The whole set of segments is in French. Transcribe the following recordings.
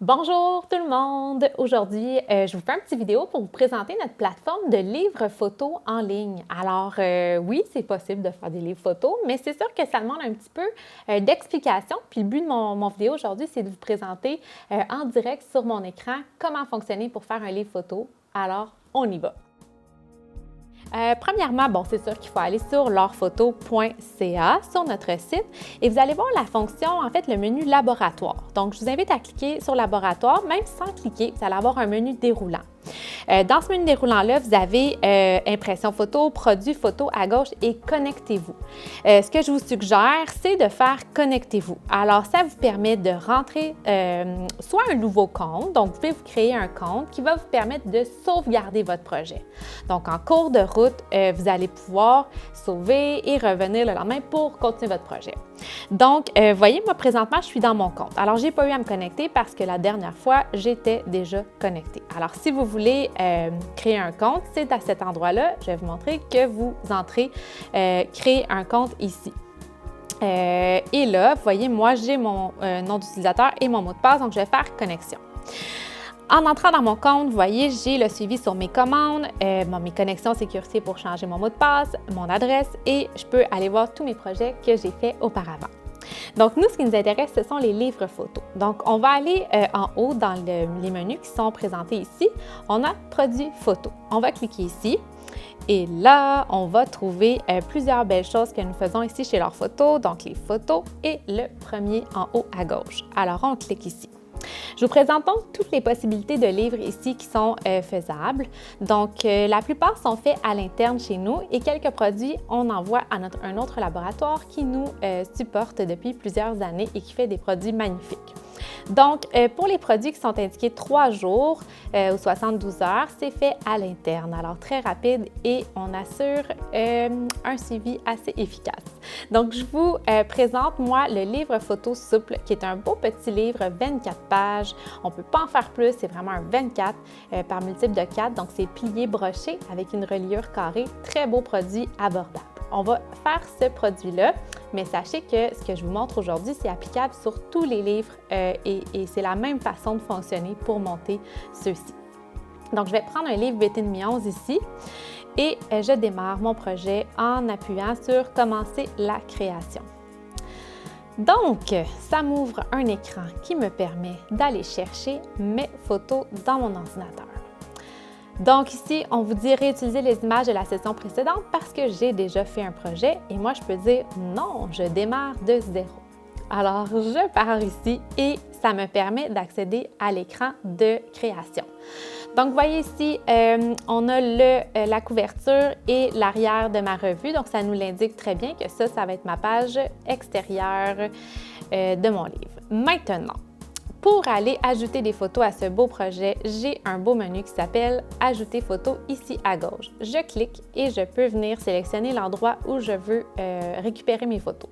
Bonjour tout le monde! Aujourd'hui, je vous fais une petite vidéo pour vous présenter notre plateforme de livres photos en ligne. Alors, oui, c'est possible de faire des livres photos, mais c'est sûr que ça demande un petit peu d'explication. Puis le but de mon vidéo aujourd'hui, c'est de vous présenter en direct sur mon écran comment fonctionner pour faire un livre photo. Alors, on y va! Premièrement, c'est sûr qu'il faut aller sur laurephoto.ca sur notre site et vous allez voir la fonction, en fait, le menu laboratoire. Donc, je vous invite à cliquer sur laboratoire, même sans cliquer, vous allez avoir un menu déroulant. Dans ce menu déroulant-là, vous avez impression photo, produit photo à gauche et connectez-vous. Ce que je vous suggère, c'est de faire connectez-vous. Alors, ça vous permet de rentrer soit un nouveau compte, donc vous pouvez vous créer un compte qui va vous permettre de sauvegarder votre projet. Donc, en cours de route, vous allez pouvoir sauver et revenir le lendemain pour continuer votre projet. Donc, voyez, moi, présentement, je suis dans mon compte. Alors, je n'ai pas eu à me connecter parce que la dernière fois, j'étais déjà connectée. Alors, si vous voulez créer un compte, c'est à cet endroit-là, je vais vous montrer que vous entrez créer un compte ici. Et là, vous voyez, moi, j'ai mon nom d'utilisateur et mon mot de passe, donc je vais faire connexion. En entrant dans mon compte, vous voyez, j'ai le suivi sur mes commandes, mes connexions sécurité pour changer mon mot de passe, mon adresse et je peux aller voir tous mes projets que j'ai faits auparavant. Donc, nous, ce qui nous intéresse, ce sont les livres photos. Donc, on va aller en haut dans les menus qui sont présentés ici. On a Produits photos. On va cliquer ici. Et là, on va trouver plusieurs belles choses que nous faisons ici chez Laure Photo, donc les photos et le premier en haut à gauche. Alors, on clique ici. Je vous présente donc toutes les possibilités de livres ici qui sont faisables. Donc, la plupart sont faits à l'interne chez nous et quelques produits, on envoie à un autre laboratoire qui nous supporte depuis plusieurs années et qui fait des produits magnifiques. Donc, pour les produits qui sont indiqués 3 jours ou 72 heures, c'est fait à l'interne. Alors, très rapide et on assure un suivi assez efficace. Donc, je vous présente, moi, le livre photo souple, qui est un beau petit livre, 24 pages. On ne peut pas en faire plus, c'est vraiment un 24 par multiple de 4. Donc, c'est plié broché avec une reliure carrée. Très beau produit abordable. On va faire ce produit-là, mais sachez que ce que je vous montre aujourd'hui, c'est applicable sur tous les livres et c'est la même façon de fonctionner pour monter ceux-ci. Donc, je vais prendre un livre BT 2011 ici et je démarre mon projet en appuyant sur « Commencer la création ». Donc, ça m'ouvre un écran qui me permet d'aller chercher mes photos dans mon ordinateur. Donc ici, on vous dit réutiliser les images de la session précédente parce que j'ai déjà fait un projet et moi, je peux dire non, je démarre de zéro. Alors, je pars ici et ça me permet d'accéder à l'écran de création. Donc, vous voyez ici, on a la couverture et l'arrière de ma revue. Donc, ça nous l'indique très bien que ça va être ma page extérieure de mon livre. Maintenant, pour aller ajouter des photos à ce beau projet, j'ai un beau menu qui s'appelle « Ajouter photos » ici à gauche. Je clique et je peux venir sélectionner l'endroit où je veux récupérer mes photos.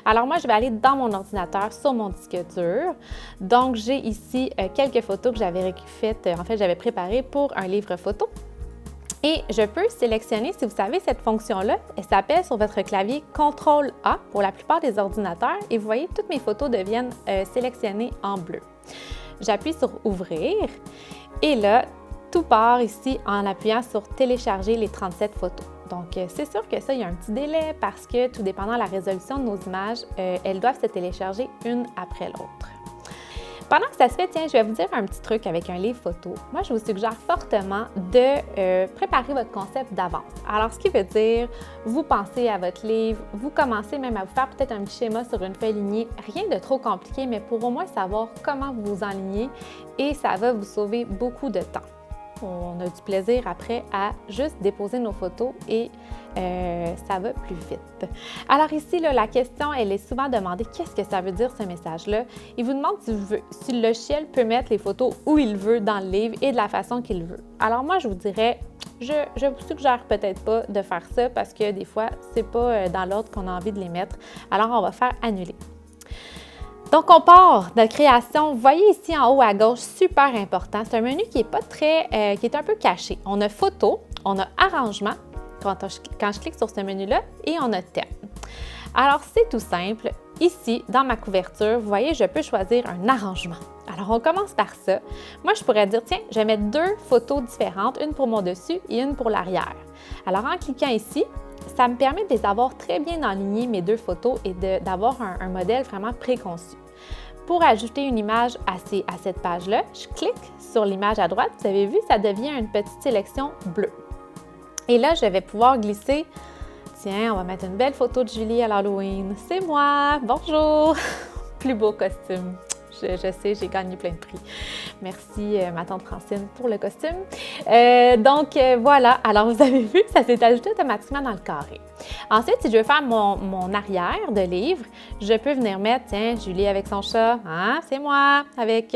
Alors moi, je vais aller dans mon ordinateur sur mon disque dur. Donc, j'ai ici quelques photos que j'avais faites, j'avais préparées pour un livre photo. Et je peux sélectionner, si vous savez, cette fonction-là, elle s'appelle sur votre clavier CTRL-A pour la plupart des ordinateurs et vous voyez, toutes mes photos deviennent sélectionnées en bleu. J'appuie sur « Ouvrir » et là, tout part ici en appuyant sur « Télécharger les 37 photos ». Donc, c'est sûr que ça, il y a un petit délai parce que, tout dépendant de la résolution de nos images, elles doivent se télécharger une après l'autre. Pendant que ça se fait, tiens, je vais vous dire un petit truc avec un livre photo. Moi, je vous suggère fortement de préparer votre concept d'avance. Alors, ce qui veut dire, vous pensez à votre livre, vous commencez même à vous faire peut-être un petit schéma sur une feuille lignée. Rien de trop compliqué, mais pour au moins savoir comment vous vous enlignez et ça va vous sauver beaucoup de temps. On a du plaisir après à juste déposer nos photos et ça va plus vite. Alors ici, là, la question, elle est souvent demandée, qu'est-ce que ça veut dire ce message-là? Il vous demande si le logiciel peut mettre les photos où il veut dans le livre et de la façon qu'il veut. Alors moi, je vous dirais, je vous suggère peut-être pas de faire ça parce que des fois, c'est pas dans l'ordre qu'on a envie de les mettre. Alors, on va faire annuler. Donc, on part de création. Vous voyez ici en haut à gauche, super important. C'est un menu qui est pas très, qui est un peu caché. On a photo, on a arrangement, quand je clique sur ce menu-là, et on a thème. Alors, c'est tout simple. Ici, dans ma couverture, vous voyez, je peux choisir un arrangement. Alors, on commence par ça. Moi, je pourrais dire, tiens, je vais mettre 2 photos différentes, une pour mon dessus et une pour l'arrière. Alors, en cliquant ici, ça me permet de les avoir très bien alignées, mes 2 photos, et d'avoir un modèle vraiment préconçu. Pour ajouter une image à cette page-là, je clique sur l'image à droite. Vous avez vu, ça devient une petite sélection bleue. Et là, je vais pouvoir glisser. Tiens, on va mettre une belle photo de Julie à l'Halloween. C'est moi! Bonjour! Plus beau costume. Je sais, j'ai gagné plein de prix. Merci, ma tante Francine, pour le costume. Voilà. Alors, vous avez vu, ça s'est ajouté automatiquement dans le carré. Ensuite, si je veux faire mon arrière de livre, je peux venir mettre, tiens, Julie avec son chat. Hein, c'est moi, avec...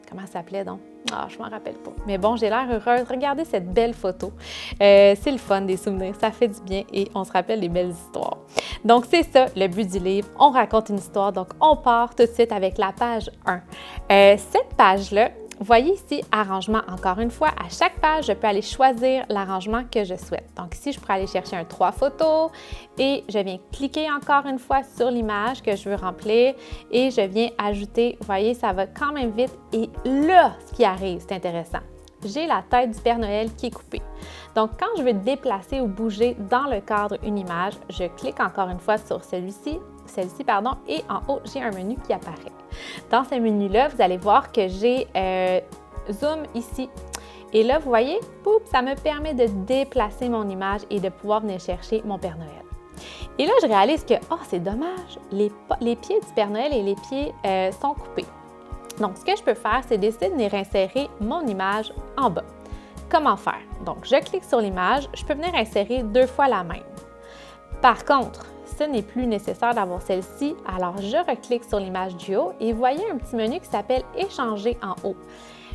comment ça s'appelait donc? Ah, je m'en rappelle pas. Mais bon, j'ai l'air heureuse. Regardez cette belle photo. C'est le fun des souvenirs. Ça fait du bien et on se rappelle des belles histoires. Donc, c'est ça le but du livre. On raconte une histoire. Donc, on part tout de suite avec la page 1. Cette page-là, voyez ici, arrangement. Encore une fois, à chaque page, je peux aller choisir l'arrangement que je souhaite. Donc ici, je pourrais aller chercher un 3 photos et je viens cliquer encore une fois sur l'image que je veux remplir et je viens ajouter. Vous voyez, ça va quand même vite. Et là, ce qui arrive, c'est intéressant. J'ai la tête du Père Noël qui est coupée. Donc, quand je veux déplacer ou bouger dans le cadre une image, je clique encore une fois sur celle-ci, et en haut, j'ai un menu qui apparaît. Dans ce menu-là, vous allez voir que j'ai Zoom ici. Et là, vous voyez, poup, ça me permet de déplacer mon image et de pouvoir venir chercher mon Père Noël. Et là, je réalise que, oh, c'est dommage, les pieds du Père Noël et les pieds sont coupés. Donc, ce que je peux faire, c'est décider de venir insérer mon image en bas. Comment faire? Donc, je clique sur l'image, je peux venir insérer 2 fois la même. Par contre, ce n'est plus nécessaire d'avoir celle-ci, alors je reclique sur l'image du haut et vous voyez un petit menu qui s'appelle « Échanger en haut ».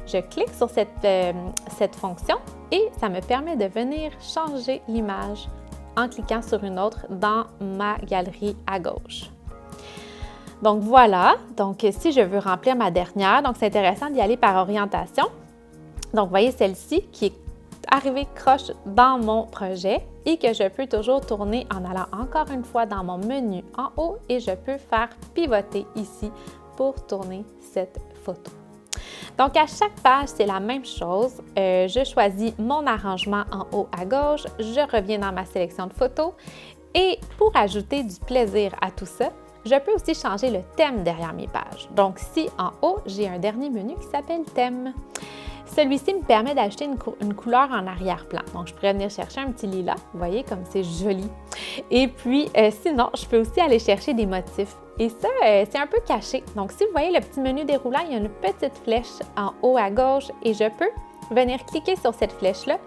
Je clique sur cette fonction et ça me permet de venir changer l'image en cliquant sur une autre dans ma galerie à gauche. Donc voilà, donc si je veux remplir ma dernière, donc c'est intéressant d'y aller par orientation. Donc vous voyez celle-ci qui est arrivée croche dans mon projet et que je peux toujours tourner en allant encore une fois dans mon menu en haut et je peux faire pivoter ici pour tourner cette photo. Donc, à chaque page, c'est la même chose. Je choisis mon arrangement en haut à gauche, je reviens dans ma sélection de photos et pour ajouter du plaisir à tout ça, je peux aussi changer le thème derrière mes pages. Donc, ici, en haut, j'ai un dernier menu qui s'appelle « Thème ». Celui-ci me permet d'ajouter une couleur en arrière-plan. Donc, je pourrais venir chercher un petit lilas. Vous voyez comme c'est joli. Et puis, sinon, je peux aussi aller chercher des motifs. Et ça, c'est un peu caché. Donc, si vous voyez le petit menu déroulant, il y a une petite flèche en haut à gauche et je peux venir cliquer sur cette flèche-là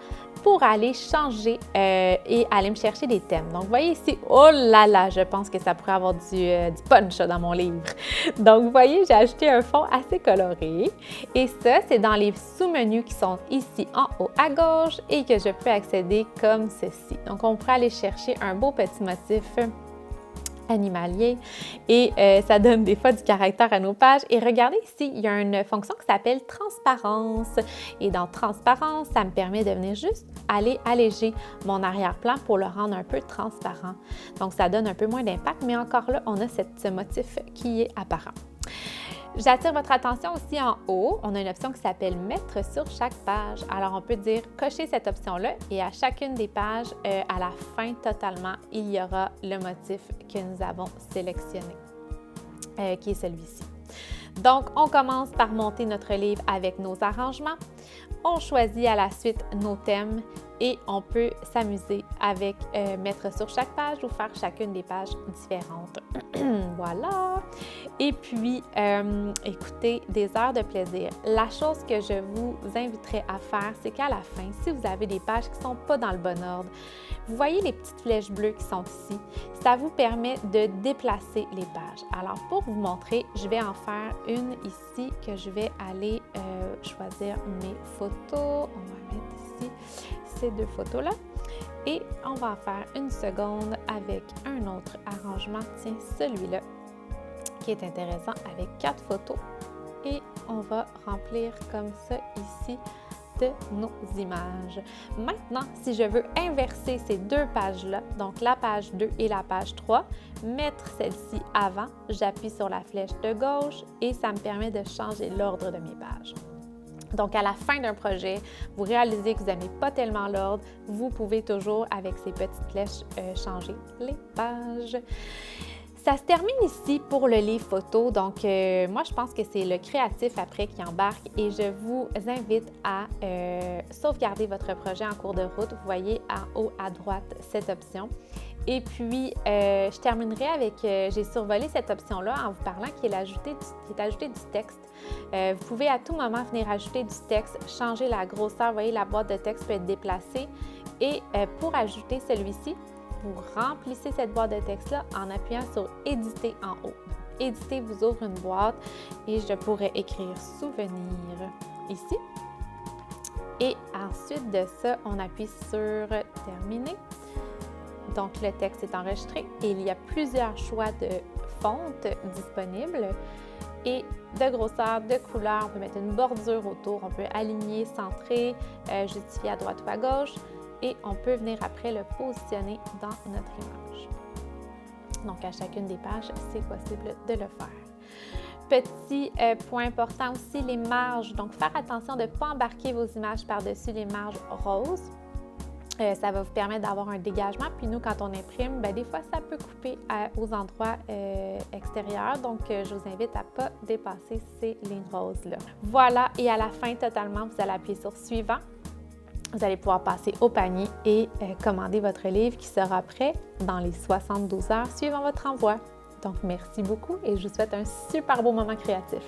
pour aller changer et aller me chercher des thèmes. Donc, vous voyez ici, oh là là, je pense que ça pourrait avoir du punch dans mon livre. Donc, vous voyez, j'ai ajouté un fond assez coloré. Et ça, c'est dans les sous-menus qui sont ici en haut à gauche et que je peux accéder comme ceci. Donc, on pourrait aller chercher un beau petit motif animalier et ça donne des fois du caractère à nos pages. Et regardez ici, il y a une fonction qui s'appelle transparence et dans transparence, ça me permet de venir juste aller alléger mon arrière-plan pour le rendre un peu transparent. Donc, ça donne un peu moins d'impact, mais encore là, on a ce motif qui est apparent. J'attire votre attention aussi en haut. On a une option qui s'appelle « Mettre sur chaque page ». Alors, on peut dire « Cocher cette option-là » et à chacune des pages, à la fin totalement, il y aura le motif que nous avons sélectionné, qui est celui-ci. Donc, on commence par monter notre livre avec nos arrangements. On choisit à la suite nos thèmes et on peut s'amuser avec mettre sur chaque page ou faire chacune des pages différentes. Voilà! Et puis, écoutez, des heures de plaisir. La chose que je vous inviterai à faire, c'est qu'à la fin, si vous avez des pages qui ne sont pas dans le bon ordre, vous voyez les petites flèches bleues qui sont ici, ça vous permet de déplacer les pages. Alors, pour vous montrer, je vais en faire une ici que je vais aller choisir mes photos. On va mettre ici ces 2 photos-là. Et on va en faire une seconde avec un autre arrangement. Tiens, celui-là, qui est intéressant avec 4 photos. Et on va remplir comme ça ici de nos images. Maintenant, si je veux inverser ces 2 pages-là, donc la page 2 et la page 3, mettre celle-ci avant, j'appuie sur la flèche de gauche et ça me permet de changer l'ordre de mes pages. Donc, à la fin d'un projet, vous réalisez que vous n'aimez pas tellement l'ordre, vous pouvez toujours, avec ces petites flèches, changer les pages. Ça se termine ici pour le livre photo. Donc, moi, je pense que c'est le créatif après qui embarque et je vous invite à sauvegarder votre projet en cours de route. Vous voyez en haut à droite cette option. Et puis, je terminerai avec, j'ai survolé cette option-là en vous parlant qui est ajouté du texte. Vous pouvez à tout moment venir ajouter du texte, changer la grosseur. Vous voyez, la boîte de texte peut être déplacée. Et pour ajouter celui-ci, vous remplissez cette boîte de texte-là en appuyant sur « Éditer » en haut. Éditer vous ouvre une boîte et je pourrais écrire « Souvenir » ici. Et ensuite de ça, on appuie sur « Terminer ». Donc, le texte est enregistré et il y a plusieurs choix de fonte disponibles et de grosseur, de couleur. On peut mettre une bordure autour, on peut aligner, centrer, justifier à droite ou à gauche et on peut venir après le positionner dans notre image. Donc, à chacune des pages, c'est possible de le faire. Petit point important aussi, les marges. Donc, faire attention de ne pas embarquer vos images par-dessus les marges roses. Ça va vous permettre d'avoir un dégagement. Puis nous, quand on imprime, bien, des fois, ça peut couper aux endroits extérieurs. Donc, je vous invite à ne pas dépasser ces lignes roses-là. Voilà, et à la fin, totalement, vous allez appuyer sur « Suivant ». Vous allez pouvoir passer au panier et commander votre livre qui sera prêt dans les 72 heures suivant votre envoi. Donc, merci beaucoup et je vous souhaite un super beau moment créatif.